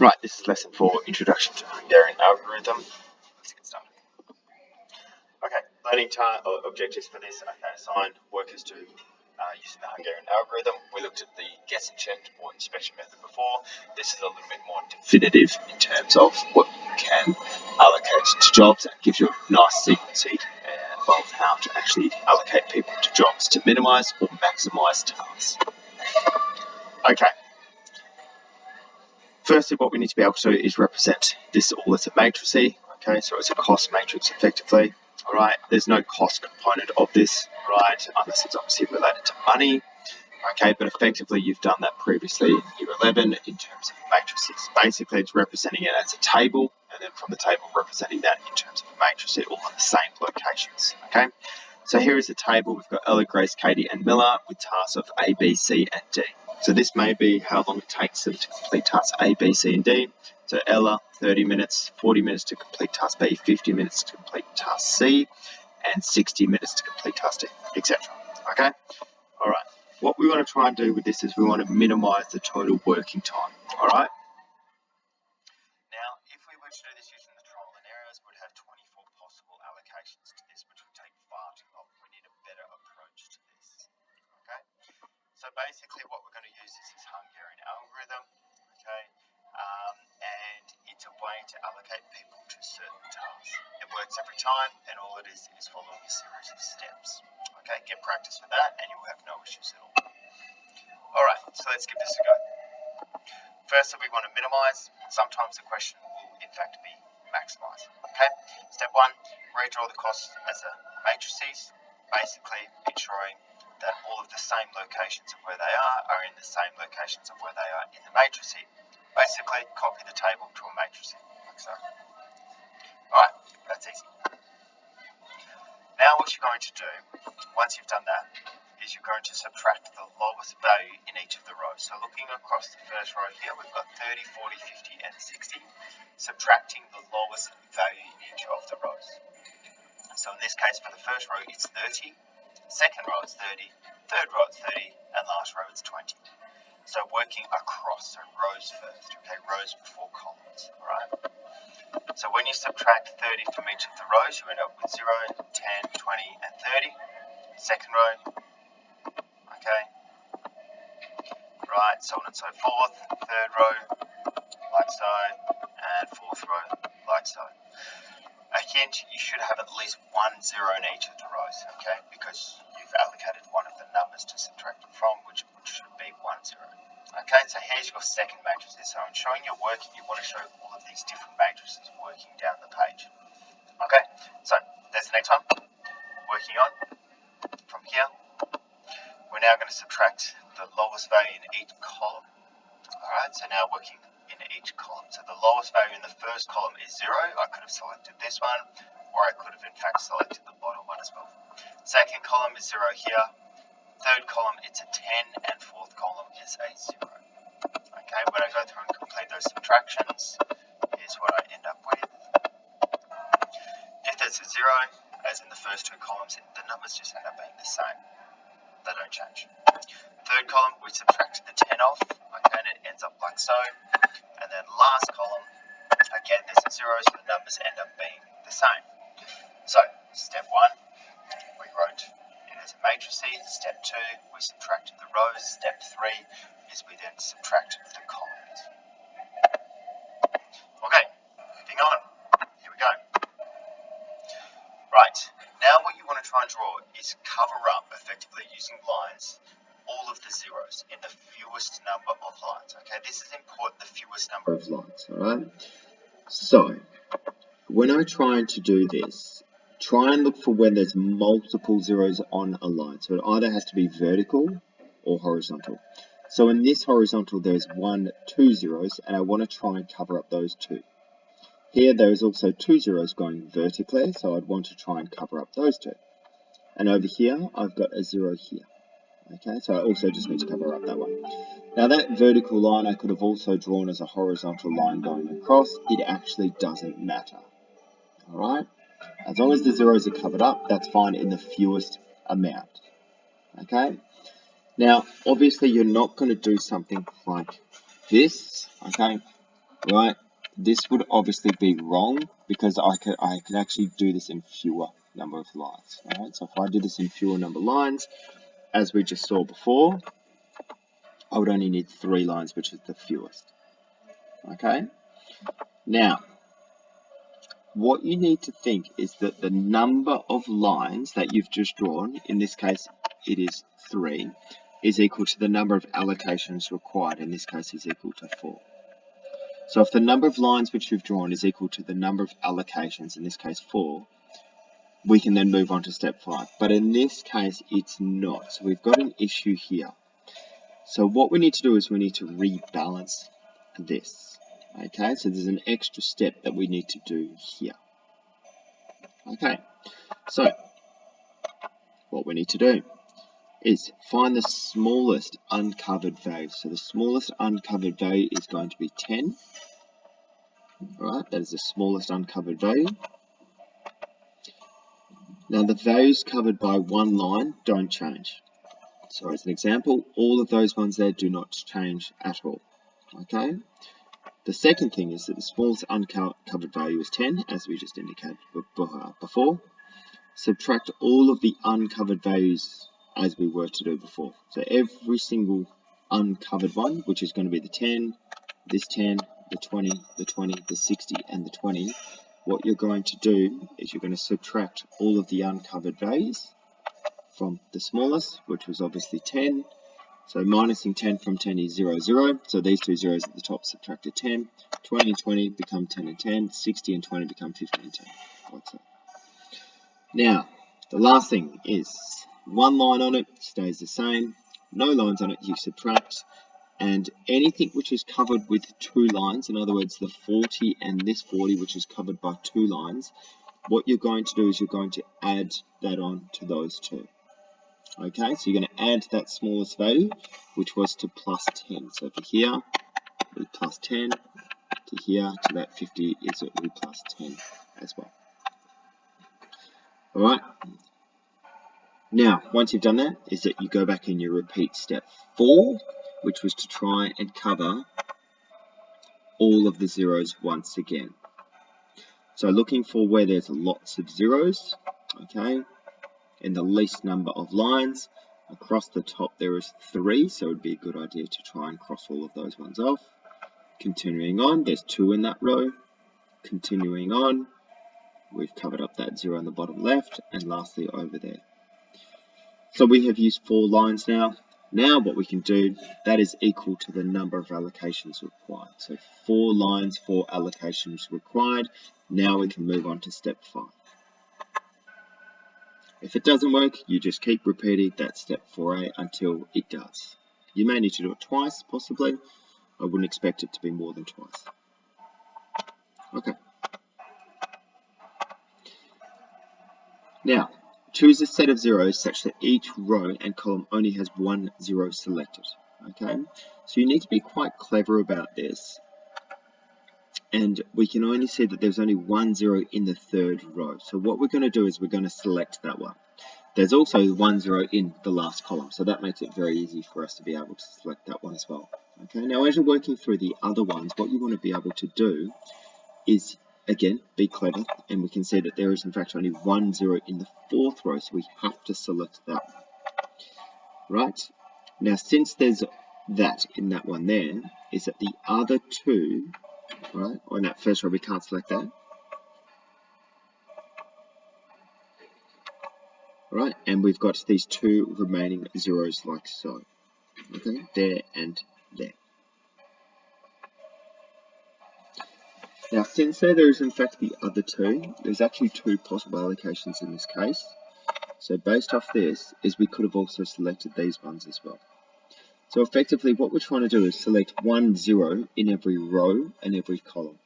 Right, this is lesson 4, Introduction to Hungarian Algorithm. Let's get started. Okay, learning objectives for this. Okay, assign workers to using the Hungarian algorithm. We looked at the guess and check or inspection method before. This is a little bit more definitive in terms of what you can allocate to jobs, and gives you a nice sequence of how to actually allocate people to jobs to minimize or maximize tasks. Okay. Firstly, what we need to be able to do is represent this all as a matrix. Okay, so it's a cost matrix effectively. All right, there's no cost component of this, right, unless it's obviously related to money. Okay, but effectively you've done that previously in year 11 in terms of matrices. Basically, it's representing it as a table, and then from the table representing that in terms of a matrix, all in the same locations. Okay, so here is a table. We've got Ella, Grace, Katie, and Miller with tasks of A, B, C, and D. So this may be how long it takes them to complete tasks A, B, C, and D. So Ella, 30 minutes, 40 minutes to complete task B, 50 minutes to complete task C, and 60 minutes to complete task D, etc. Okay? All right. What we want to try and do with this is we want to minimize the total working time. All right? Now, if we were to do this using the trial and errors, we'd have 24 possible allocations to this, which would take far too long. We need a better approach to this. Okay? So basically what we're going to use is this Hungarian algorithm, okay, and it's a way to allocate people to certain tasks. It works every time, and all it is following a series of steps. Okay, get practice with that, and you'll have no issues at all. Alright, so let's give this a go. Firstly, we want to minimize. Sometimes the question will in fact be maximize. Okay, step 1, redraw the costs as a matrices, basically ensuring that all of the same locations of where they are in the same locations of where they are in the matrix. Basically, copy the table to a matrix, like so. Alright, that's easy. Now what you're going to do, once you've done that, is you're going to subtract the lowest value in each of the rows. So looking across the first row here, we've got 30, 40, 50, and 60, subtracting the lowest value in each of the rows. So in this case, for the first row, it's 30. Second row is 30, third row is 30, and last row is 20. So working across, so rows first, okay, rows before columns, all right? So when you subtract 30 from each of the rows, you end up with 0, 10, 20, and 30. Second row, okay, right, so on and so forth. Third row, like so, and fourth row, like so. A hint, you should have at least 1 0 in each of the rows, okay, because you've allocated one of the numbers to subtract it from, which should be 1 0. Okay, so here's your second matrix. So I'm showing you working, you want to show all of these different matrices working down the page. Okay, so there's the next one. Working on from here. We're now going to subtract the lowest value in each column. Alright, so now working in each column. So the lowest value in the first column is 0. I could have selected this one, or I could have in fact selected the bottom one as well. Second column is 0 here. Third column, it's a 10, and fourth column is a 0. Okay, when I go through and complete those subtractions, here's what I end up with. If there's a 0, as in the first two columns, the numbers just end up being the same. They don't change. Third column, we subtract the 10 off, okay, and it ends up like so. And then last column, again, there's a 0, so the numbers end up being the same. So, step 1, we wrote it as a matrix. Step 2, we subtracted the rows. Step 3 is we then subtract the columns. Okay, moving on. Here we go. Right, now what you want to try and draw is cover up, effectively using lines, all of the zeros in the fewest number of lines. Okay, this is important, the fewest number of lines, alright? So, when I'm trying to do this, try and look for when there's multiple zeros on a line. So it either has to be vertical or horizontal. So in this horizontal, there's 1, 2 zeros, and I want to try and cover up those two. Here, there's also 2 zeros going vertically, so I'd want to try and cover up those two. And over here, I've got a 0 here. Okay, so I also just need to cover up that one. Now that vertical line I could have also drawn as a horizontal line going across. It actually doesn't matter. Alright, as long as the zeros are covered up, that's fine in the fewest amount. Okay, now obviously you're not going to do something like this. Okay, right? This would obviously be wrong because I could actually do this in fewer number of lines. All right, so if I did this in fewer number of lines, as we just saw before, I would only need 3 lines, which is the fewest. Okay, now what you need to think is that the number of lines that you've just drawn, in this case it is 3, is equal to the number of allocations required, in this case is equal to 4. So if the number of lines which you've drawn is equal to the number of allocations, in this case 4, we can then move on to step 5. But in this case it's not, so we've got an issue here. So what we need to do is we need to rebalance this. Okay, so there's an extra step that we need to do here. Okay, so what we need to do is find the smallest uncovered value. So the smallest uncovered value is going to be 10. Alright, that is the smallest uncovered value. Now the values covered by one line don't change. So as an example, all of those ones there do not change at all. Okay. The second thing is that the smallest uncovered value is 10, as we just indicated before. Subtract all of the uncovered values as we were to do before. So every single uncovered one, which is going to be the 10, this 10, the 20, the 20, the 60, and the 20, what you're going to do is you're going to subtract all of the uncovered values from the smallest, which was obviously 10. So minusing 10 from 10 is 0, 0. So these two zeros at the top subtracted 10. 20 and 20 become 10 and 10. 60 and 20 become 15 and 10. Like so. Now, the last thing is one line on it stays the same. No lines on it, you subtract. And anything which is covered with 2 lines, in other words, the 40 and this 40, which is covered by 2 lines, what you're going to do is you're going to add that on to those 2. Okay, so you're going to add that smallest value, which was to plus 10. So for here, it'll be plus 10. To here, to that 50 is it will be plus 10 as well. Alright, now once you've done that, is that you go back and you repeat step 4, which was to try and cover all of the zeros once again. So looking for where there's lots of zeros, okay, in the least number of lines. Across the top there is 3, so it would be a good idea to try and cross all of those ones off. Continuing on, there's 2 in that row. Continuing on, we've covered up that 0 on the bottom left, and lastly over there. So we have used 4 lines now. Now what we can do, that is equal to the number of allocations required. So 4 lines, 4 allocations required. Now we can move on to step 5. If it doesn't work, you just keep repeating that step 4a until it does. You may need to do it twice, possibly. I wouldn't expect it to be more than twice. Okay. Now, choose a set of zeros such that each row and column only has 1 0 selected. Okay, so you need to be quite clever about this. And we can only see that there's only 1 0 in the 3rd row. So what we're going to do is we're going to select that one. There's also 1 0 in the last column, so that makes it very easy for us to be able to select that one as well. Okay, now as you're working through the other ones, what you want to be able to do is, again, be clever, and we can see that there is in fact only 1 0 in the 4th row, so we have to select that one. Right, now since there's that in that one there, is that the other 2, right, or in that first row we can't select that. Right, and we've got these 2 remaining zeros like so. Okay, there and there. Now, since there is in fact the other 2, there's actually 2 possible allocations in this case. So based off this, is we could have also selected these ones as well. So effectively what we're trying to do is select 1 0 in every row and every column.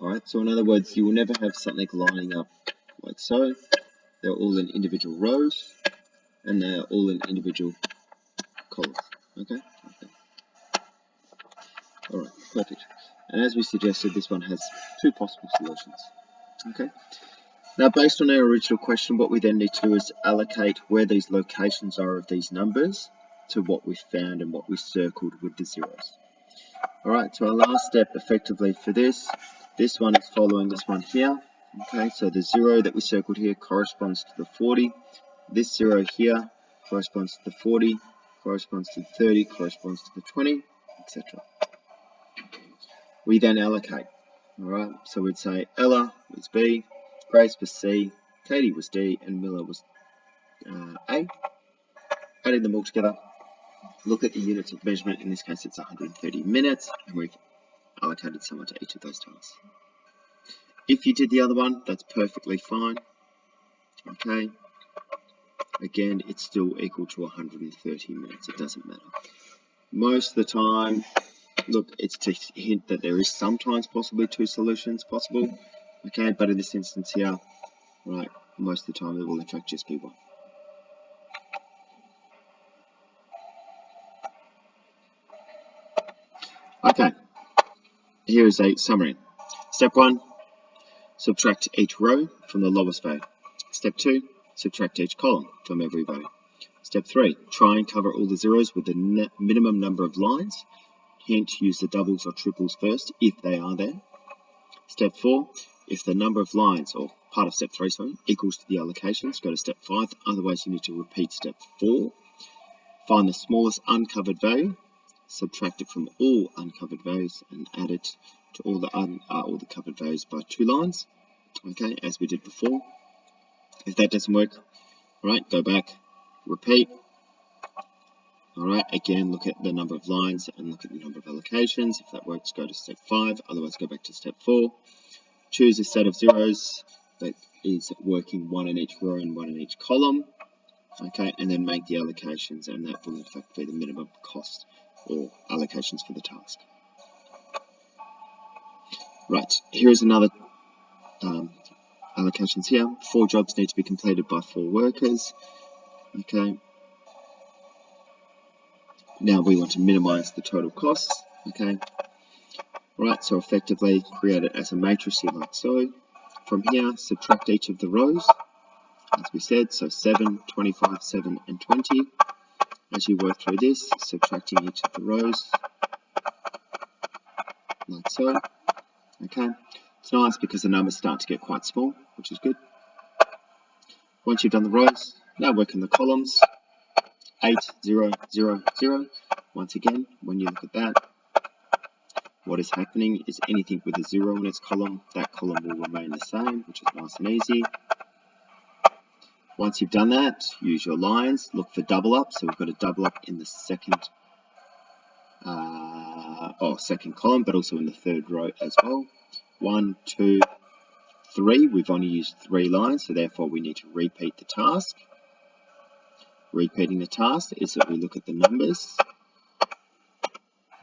Alright, so in other words, you will never have something lining up like so. They're all in individual rows, and they're all in individual columns. Okay? Alright, perfect. And as we suggested, this one has 2 possible solutions. Okay? Now, based on our original question, what we then need to do is allocate where these locations are of these numbers to what we found and what we circled with the zeros. Alright, so our last step effectively for this one is following this one here. Okay, so the 0 that we circled here corresponds to the 40. This 0 here corresponds to the 40, corresponds to the 30, corresponds to the 20, etc. We then allocate. Alright, so we'd say Ella was B, Grace was C, Katie was D, and Miller was A. Adding them all together, look at the units of measurement. In this case, it's 130 minutes, and we've allocated someone to each of those tasks. If you did the other one, that's perfectly fine. Okay. Again, it's still equal to 130 minutes. It doesn't matter. Most of the time, look, it's to hint that there is sometimes possibly two solutions possible. Okay, but in this instance here, right, most of the time it will in fact just be one. Okay, here is a summary. Step 1, subtract each row from the lowest value. Step 2, subtract each column from every value. Step 3, try and cover all the zeros with the minimum number of lines. Hint, use the doubles or triples first if they are there. Step 4, if the number of lines, or part of step 3, sorry, equals to the allocations, go to step 5. Otherwise, you need to repeat step 4. Find the smallest uncovered value, subtract it from all uncovered values, and add it to all the covered values by 2 lines. Okay, as we did before. If that doesn't work, alright, go back, repeat. Alright, again, look at the number of lines and look at the number of allocations. If that works, go to step 5. Otherwise, go back to step 4. Choose a set of zeros that is working 1 in each row and 1 in each column. Okay, and then make the allocations, and that will in fact be the minimum cost or allocations for the task. Right, here is another allocations here. 4 jobs need to be completed by 4 workers. Okay. Now we want to minimize the total costs. Okay. Right, so effectively create it as a matrix here like so. From here, subtract each of the rows, as we said, so 7, 25, 7, and 20. As you work through this, subtracting each of the rows, like so. Okay, it's nice because the numbers start to get quite small, which is good. Once you've done the rows, now work in the columns. 8, 0, 0, 0. Once again, when you look at that, what is happening is anything with a 0 in its column, that column will remain the same, which is nice and easy. Once you've done that, use your lines, look for double up. So we've got a double up in the second column, but also in the third row as well. 1, 2, 3. We've only used 3 lines, so therefore we need to repeat the task. Repeating the task is that we look at the numbers.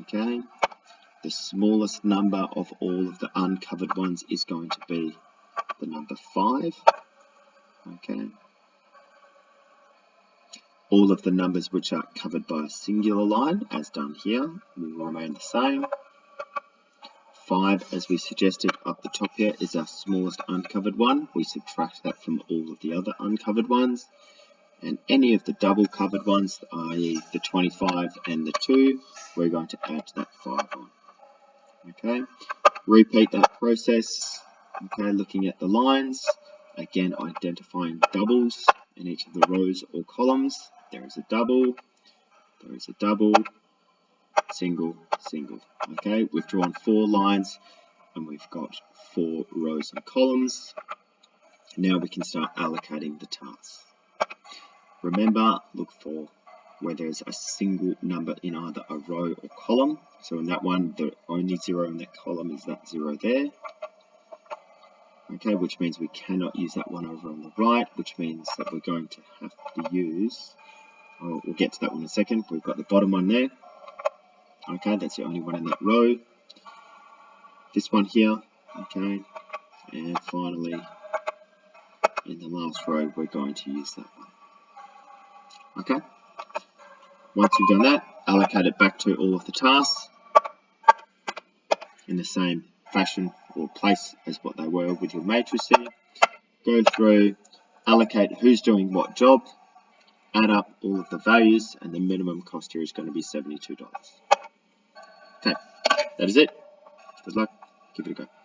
Okay. The smallest number of all of the uncovered ones is going to be the number 5. Okay. All of the numbers which are covered by a singular line, as done here, will remain the same. 5, as we suggested up the top here, is our smallest uncovered one. We subtract that from all of the other uncovered ones. And any of the double covered ones, i.e. the 25 and the 2, we're going to add that 5 on. Okay, repeat that process. Okay, looking at the lines, again identifying doubles in each of the rows or columns. There is a double, there is a double, single, single. Okay, we've drawn 4 lines and we've got 4 rows and columns. Now we can start allocating the tasks. Remember, look for where there's a single number in either a row or column. So in that one, the only 0 in that column is that 0 there. Okay, which means we cannot use that one over on the right, which means that we're going to have to use, we'll get to that one in a second. We've got the bottom one there. Okay, that's the only one in that row. This one here, okay, and finally, in the last row, we're going to use that one. Okay, once you've done that, allocate it back to all of the tasks in the same fashion or place as what they were with your matrix here. Go through, allocate who's doing what job, add up all of the values, and the minimum cost here is going to be $72. Okay, that is it. Good luck. Give it a go.